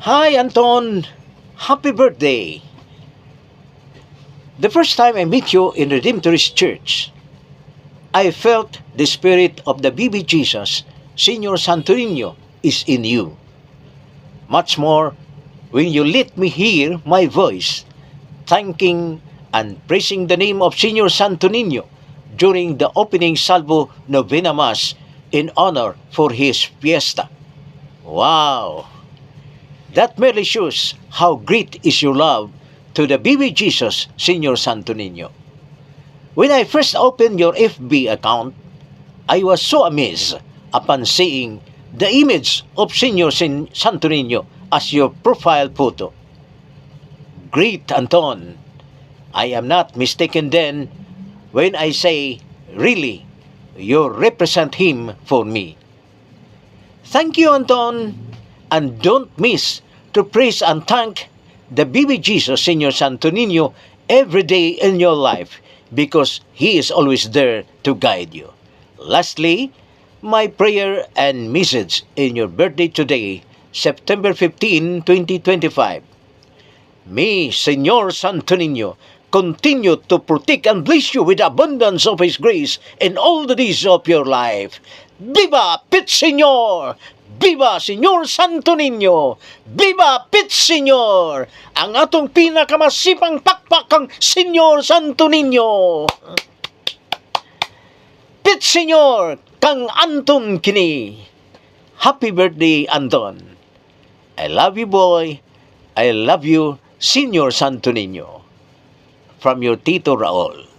Hi, Anton. Happy birthday. The first time I met you in Redemptorist Church, I felt the spirit of the baby Jesus, Senor Santorino, is in you. Much more when you let me hear my voice, thanking and praising the name of Senor Santo Niño during the opening Salvo Novena Mass in honor for his fiesta. Wow! That merely shows how great is your love to the baby Jesus, Senor Santo Niño. When I first opened your FB account, I was so amazed upon seeing the image of Senor Santo Niño as your profile photo. Great, Anton. I am not mistaken then when I say, really, you represent him for me. Thank you, Anton. And don't miss to praise and thank the baby Jesus, Senor Santo Niño, every day in your life because He is always there to guide you. Lastly, my prayer and message in your birthday today, September 15, 2025. May Senor Santo Niño continue to protect and bless you with abundance of His grace in all the days of your life. Viva Pit Senor! Viva Senor Santo Niño! Viva Pit Senor! Ang atong pinakamasipang pakpakang Senor Santo Niño! Pit Senor! Kang Anton kini! Happy birthday, Anton! I love you, boy! I love you, Senor Santo Niño. From your Tito Raul.